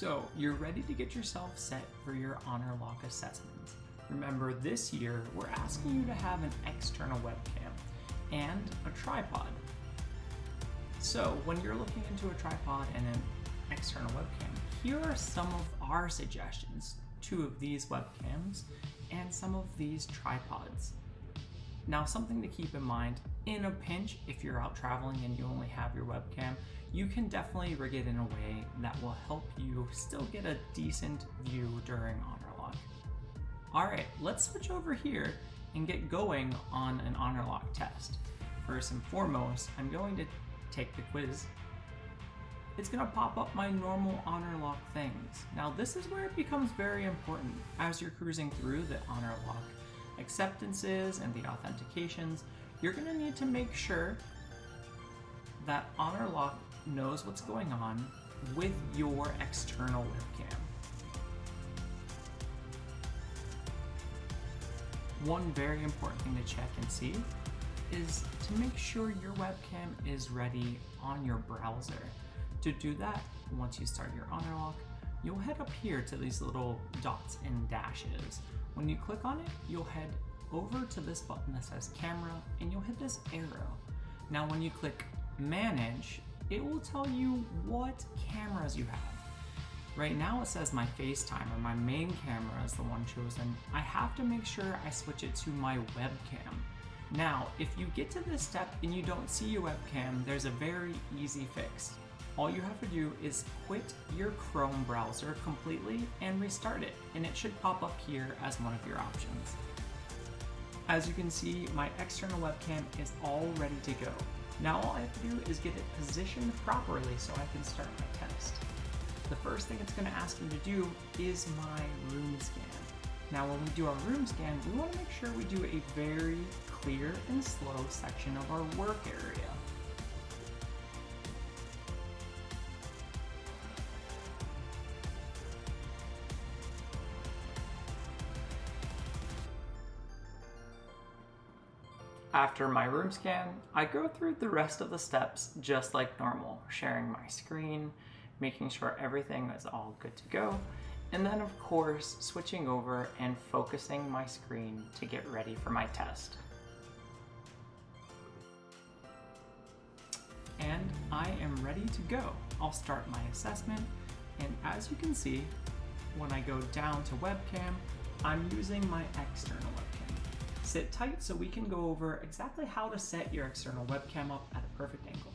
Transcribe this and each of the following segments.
So you're ready to get yourself set for your Honorlock assessments. Remember, this year we're asking you to have an external webcam and a tripod. So when you're looking into a tripod and an external webcam, here are some of our suggestions. 2 of these webcams and some of these tripods. Now, something to keep in mind, in a pinch, if you're out traveling and you only have your webcam, you can definitely rig it in a way that will help you still get a decent view during Honorlock. Alright, let's switch over here and get going on an Honorlock test. First and foremost, I'm going to take the quiz. It's going to pop up my normal Honorlock things. Now this is where it becomes very important. As you're cruising through the Honorlock acceptances and the authentications, you're going to need to make sure that Honorlock knows what's going on with your external webcam. One very important thing to check and see is to make sure your webcam is ready on your browser. To do that, once you start your Honorlock, you'll head up here to these little dots and dashes. When you click on it, you'll head over to this button that says camera and you'll hit this arrow. Now when you click manage, it will tell you what cameras you have. Right now it says my FaceTime or my main camera is the one chosen. I have to make sure I switch it to my webcam. Now, if you get to this step and you don't see your webcam, there's a very easy fix. All you have to do is quit your Chrome browser completely and restart it, and it should pop up here as one of your options. As you can see, my external webcam is all ready to go. Now all I have to do is get it positioned properly so I can start my test. The first thing it's going to ask me to do is my room scan. Now when we do our room scan, we want to make sure we do a very clear and slow section of our work area. After my room scan, I go through the rest of the steps just like normal, sharing my screen, making sure everything is all good to go, and then of course switching over and focusing my screen to get ready for my test. And I am ready to go. I'll start my assessment, and as you can see, when I go down to webcam, I'm using my external webcam. Sit tight so we can go over exactly how to set your external webcam up at a perfect angle.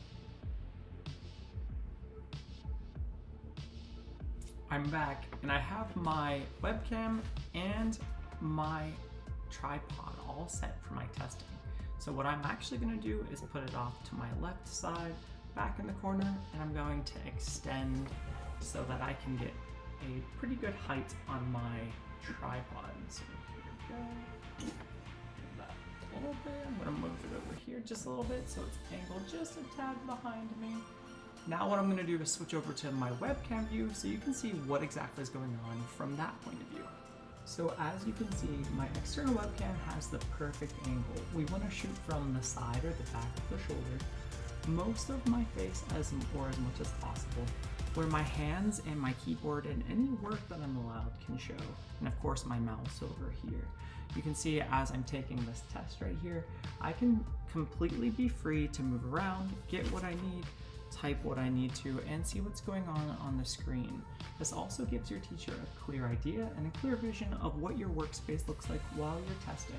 I'm back and I have my webcam and my tripod all set for my testing. So what I'm actually going to do is put it off to my left side, back in the corner, and I'm going to extend so that I can get a pretty good height on my tripod. So here we go. A little bit. I'm going to move it over here just a little bit so it's angled just a tad behind me. Now what I'm going to do is switch over to my webcam view so you can see what exactly is going on from that point of view. So as you can see, my external webcam has the perfect angle. We want to shoot from the side or the back of the shoulder, most of my face as much as possible, where my hands and my keyboard and any work that I'm allowed can show, and of course my mouse over here. You can see as I'm taking this test right here, I can completely be free to move around, get what I need, type what I need to, and see what's going on the screen. This also gives your teacher a clear idea and a clear vision of what your workspace looks like while you're testing.